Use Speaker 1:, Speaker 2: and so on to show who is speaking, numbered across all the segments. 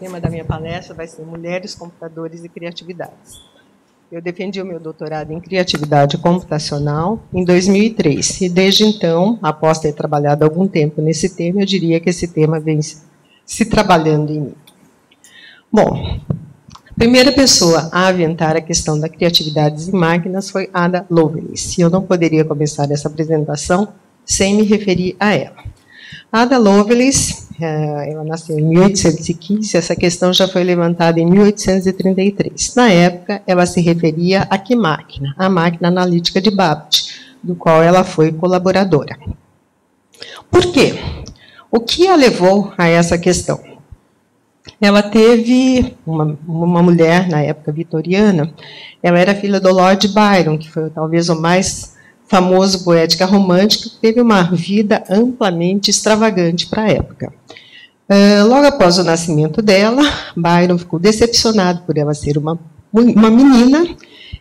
Speaker 1: tema da minha palestra vai ser Mulheres, Computadores e Criatividades. Eu defendi o meu doutorado em Criatividade Computacional em 2003, e desde então, após ter trabalhado algum tempo nesse tema, eu diria que esse tema vem se trabalhando em mim. Bom, a primeira pessoa a aventar a questão da criatividade em máquinas foi Ada Lovelace, e eu não poderia começar essa apresentação sem me referir a ela. Ada Lovelace, ela nasceu em 1815, essa questão já foi levantada em 1833. Na época, ela se referia a que máquina? A máquina analítica de Babbage, do qual ela foi colaboradora. Por quê? O que a levou a essa questão? Ela teve uma mulher, na época vitoriana, ela era filha do Lord Byron, que foi talvez o mais famoso poética romântica, que teve uma vida amplamente extravagante para a época. Logo após o nascimento dela, Byron ficou decepcionado por ela ser uma menina,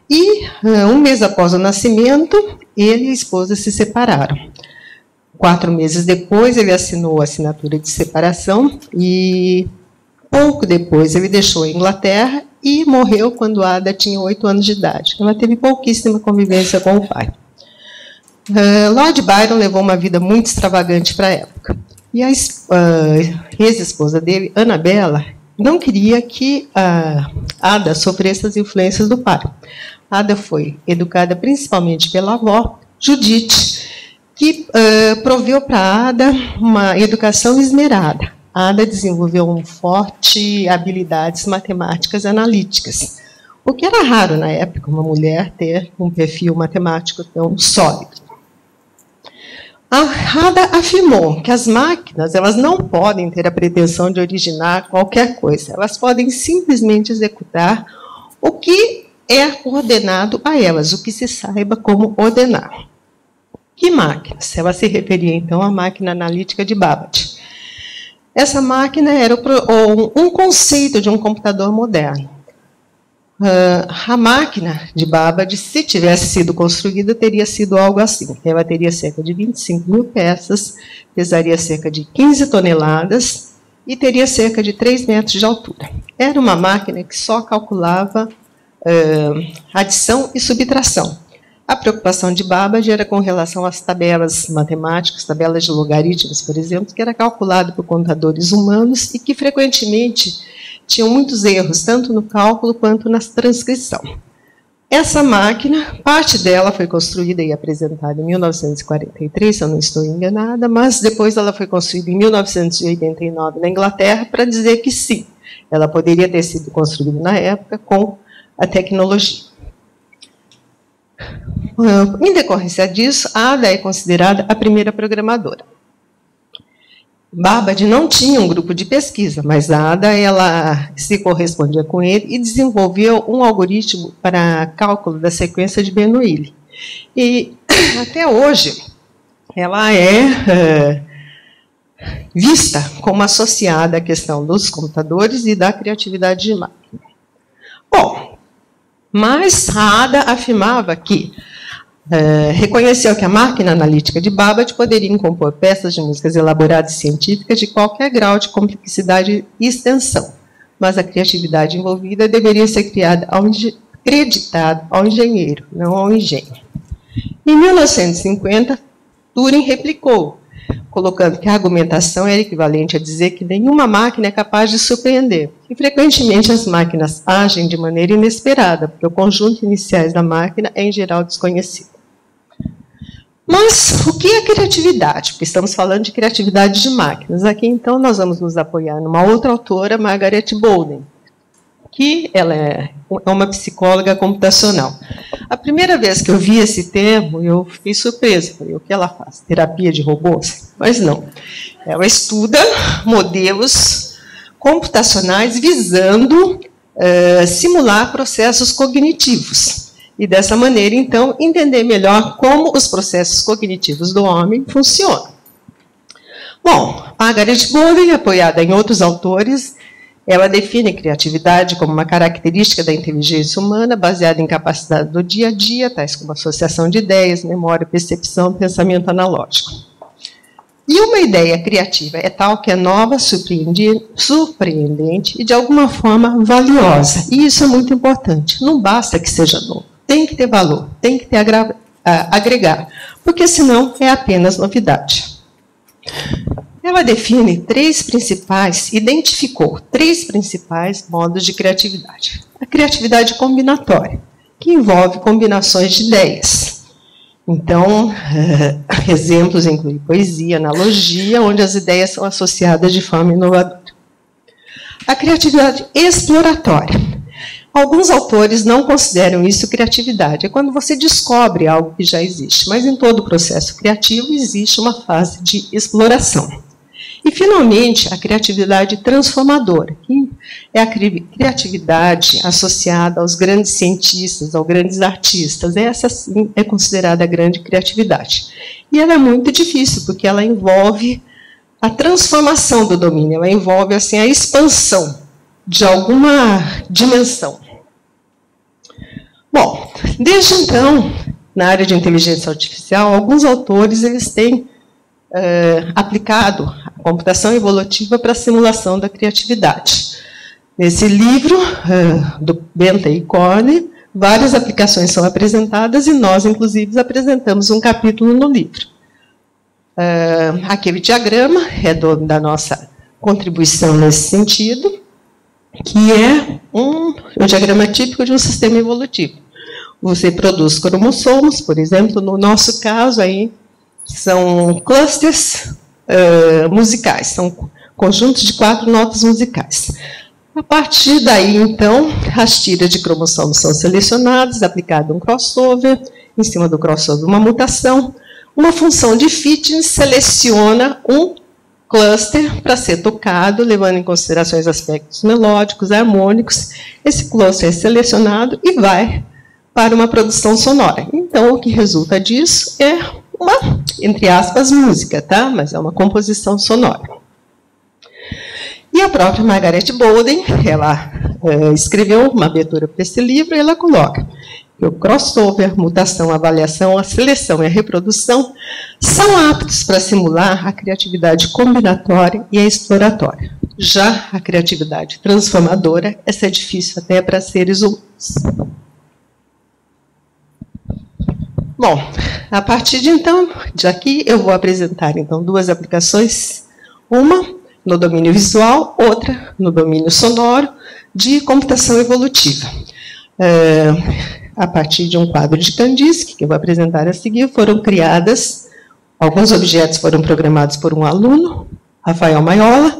Speaker 1: e um mês após o nascimento, ele e a esposa se separaram. 4 meses depois, ele assinou a assinatura de separação, e pouco depois ele deixou a Inglaterra e morreu quando Ada tinha 8 anos de idade. Ela teve pouquíssima convivência com o pai. Lord Byron levou uma vida muito extravagante para a época. E a ex-esposa dele, Annabella, não queria que Ada sofresse as influências do pai. Ada foi educada principalmente pela avó, Judith, que proveu para Ada uma educação esmerada. Ada desenvolveu forte habilidades matemáticas analíticas, o que era raro na época, uma mulher ter um perfil matemático tão sólido. A Ada afirmou que as máquinas elas não podem ter a pretensão de originar qualquer coisa. Elas podem simplesmente executar o que é ordenado a elas, o que se saiba como ordenar. Que máquinas? Ela se referia, então, à máquina analítica de Babbage. Essa máquina era um conceito de um computador moderno. A máquina de Babbage, se tivesse sido construída, teria sido algo assim. Ela teria cerca de 25 mil peças, pesaria cerca de 15 toneladas e teria cerca de 3 metros de altura. Era uma máquina que só calculava adição e subtração. A preocupação de Babbage era com relação às tabelas matemáticas, tabelas de logaritmos, por exemplo, que era calculado por contadores humanos e que frequentemente tinham muitos erros, tanto no cálculo quanto na transcrição. Essa máquina, parte dela foi construída e apresentada em 1943, se eu não estou enganada, mas depois ela foi construída em 1989 na Inglaterra para dizer que sim, ela poderia ter sido construída na época com a tecnologia. Em decorrência disso, a Ada é considerada a primeira programadora. Babbage não tinha um grupo de pesquisa, mas a Ada ela se correspondia com ele e desenvolveu um algoritmo para cálculo da sequência de Bernoulli. E até hoje ela é vista como associada à questão dos computadores e da criatividade de máquina. Bom, mas a Ada afirmava que reconheceu que a máquina analítica de Babbage poderia compor peças de músicas elaboradas e científicas de qualquer grau de complexidade e extensão, mas a criatividade envolvida deveria ser creditada ao engenheiro, não ao engenho. Em 1950, Turing replicou, colocando que a argumentação era equivalente a dizer que nenhuma máquina é capaz de surpreender, e frequentemente as máquinas agem de maneira inesperada, porque o conjunto iniciais da máquina é, em geral, desconhecido. Mas o que é criatividade? Porque estamos falando de criatividade de máquinas. Aqui, então, nós vamos nos apoiar numa outra autora, Margaret Bolden, que ela é uma psicóloga computacional. A primeira vez que eu vi esse termo, eu fiquei surpresa. Falei, o que ela faz? Terapia de robôs? Mas não. Ela estuda modelos computacionais visando simular processos cognitivos. E, dessa maneira, então, entender melhor como os processos cognitivos do homem funcionam. Bom, Margaret Bolden, apoiada em outros autores, ela define criatividade como uma característica da inteligência humana baseada em capacidades do dia a dia, tais como associação de ideias, memória, percepção, pensamento analógico. E uma ideia criativa é tal que é nova, surpreendente e, de alguma forma, valiosa. E isso é muito importante. Não basta que seja novo. Tem que ter valor, tem que ter agregar, porque senão é apenas novidade. Ela identificou três principais modos de criatividade. A criatividade combinatória, que envolve combinações de ideias. Então, exemplos incluem poesia, analogia, onde as ideias são associadas de forma inovadora. A criatividade exploratória. Alguns autores não consideram isso criatividade. É quando você descobre algo que já existe. Mas em todo o processo criativo existe uma fase de exploração. E, finalmente, a criatividade transformadora, que é a criatividade associada aos grandes cientistas, aos grandes artistas. Essa, sim, é considerada a grande criatividade. E ela é muito difícil, porque ela envolve a transformação do domínio, ela envolve assim, a expansão de alguma dimensão. Bom, desde então, na área de inteligência artificial, alguns autores eles têm aplicado a computação evolutiva para a simulação da criatividade. Nesse livro, do Bentley e Corney, várias aplicações são apresentadas e nós, inclusive, apresentamos um capítulo no livro. Aquele diagrama é da nossa contribuição nesse sentido, que é um diagrama típico de um sistema evolutivo. Você produz cromossomos, por exemplo, no nosso caso, aí, são clusters musicais, são conjuntos de 4 notas musicais. A partir daí, então, as tiras de cromossomos são selecionadas, aplicado um crossover, em cima do crossover uma mutação. Uma função de fitness seleciona um cluster para ser tocado, levando em consideração os aspectos melódicos, harmônicos. Esse cluster é selecionado e vai para uma produção sonora. Então, o que resulta disso é uma, entre aspas, música, tá? Mas é uma composição sonora. E a própria Margaret Bolden, ela escreveu uma abertura para esse livro e ela coloca que o crossover, mutação, avaliação, a seleção e a reprodução são aptos para simular a criatividade combinatória e a exploratória. Já a criatividade transformadora, essa é difícil até para seres humanos. Bom, a partir de aqui, eu vou apresentar, então, 2 aplicações. Uma no domínio visual, outra no domínio sonoro, de computação evolutiva. A partir de um quadro de Kandinsky, que eu vou apresentar a seguir, foram criadas, alguns objetos foram programados por um aluno, Rafael Maiola,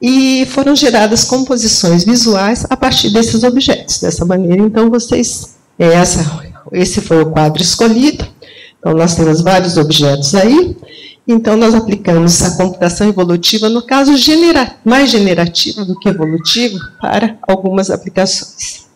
Speaker 1: e foram geradas composições visuais a partir desses objetos. Dessa maneira, então, esse foi o quadro escolhido. Então, nós temos vários objetos aí. Então, nós aplicamos a computação evolutiva, no caso, mais generativo do que evolutivo, para algumas aplicações.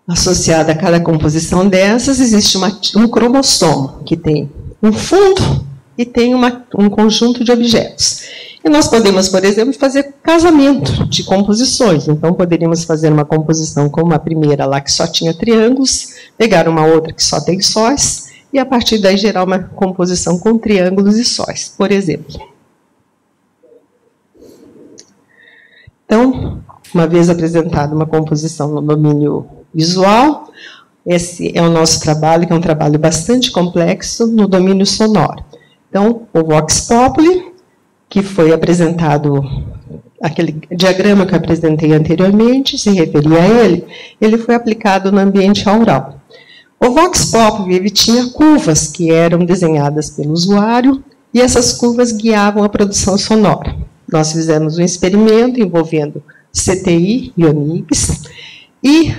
Speaker 1: Associada a cada composição dessas, existe um cromossomo, que tem um fundo e tem um conjunto de objetos. E nós podemos, por exemplo, fazer casamento de composições. Então, poderíamos fazer uma composição como a primeira lá, que só tinha triângulos, pegar uma outra que só tem sóis, e a partir daí gerar uma composição com triângulos e sóis, por exemplo. Então, uma vez apresentada uma composição no domínio visual, esse é o nosso trabalho, que é um trabalho bastante complexo no domínio sonoro. Então, o Vox Populi, que foi apresentado, aquele diagrama que eu apresentei anteriormente, se referia a ele foi aplicado no ambiente aural. O Vox Populi ele tinha curvas que eram desenhadas pelo usuário, e essas curvas guiavam a produção sonora. Nós fizemos um experimento envolvendo CTI e Onix, e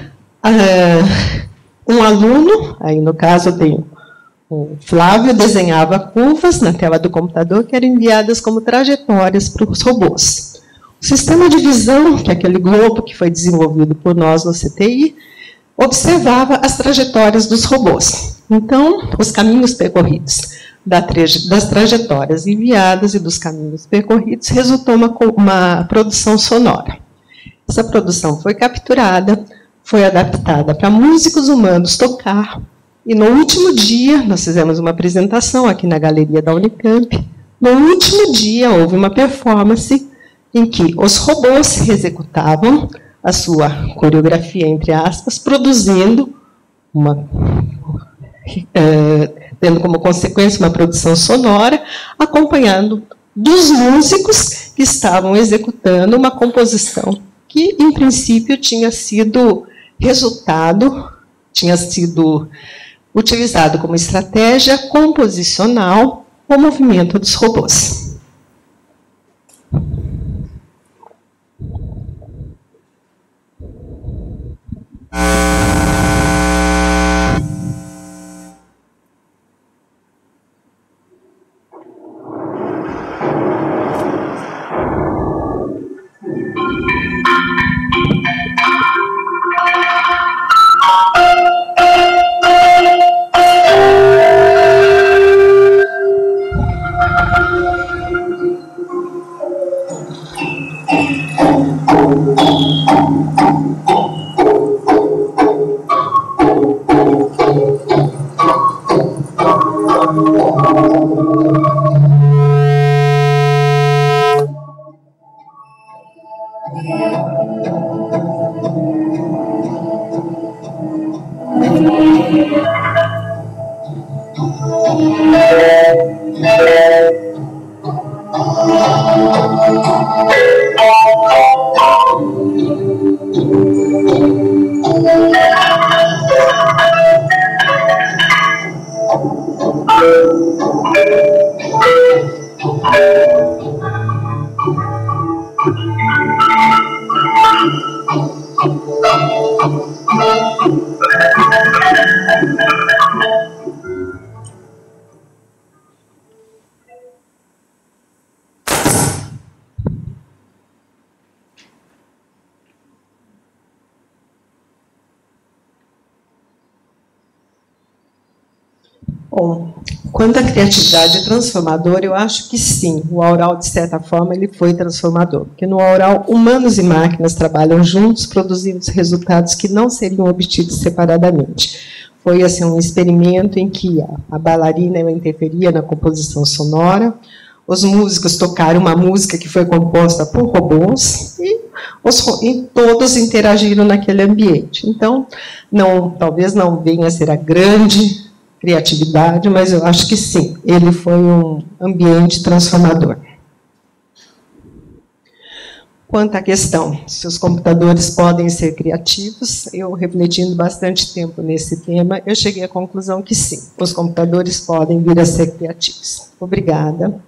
Speaker 1: um aluno, aí no caso eu tenho o Flávio, desenhava curvas na tela do computador que eram enviadas como trajetórias para os robôs. O sistema de visão, que é aquele globo que foi desenvolvido por nós no CTI, observava as trajetórias dos robôs. Então, os caminhos percorridos das trajetórias enviadas e dos caminhos percorridos resultou uma produção sonora. Essa produção foi capturada, foi adaptada para músicos humanos tocar, e no último dia, nós fizemos uma apresentação aqui na galeria da Unicamp, no último dia houve uma performance em que os robôs executavam a sua coreografia, entre aspas, produzindo tendo como consequência uma produção sonora, acompanhando dos músicos que estavam executando uma composição que, em princípio, tinha sido utilizado como estratégia composicional o movimento dos robôs. Bom, quanto à criatividade transformadora, eu acho que sim, o aural, de certa forma, ele foi transformador, porque no aural, humanos e máquinas trabalham juntos, produzindo resultados que não seriam obtidos separadamente. Foi assim, um experimento em que a bailarina interferia na composição sonora, os músicos tocaram uma música que foi composta por robôs e todos interagiram naquele ambiente. Então, talvez não venha a ser a grande criatividade, mas eu acho que sim, ele foi um ambiente transformador. Quanto à questão se os computadores podem ser criativos, eu, refletindo bastante tempo nesse tema, eu cheguei à conclusão que sim, os computadores podem vir a ser criativos. Obrigada.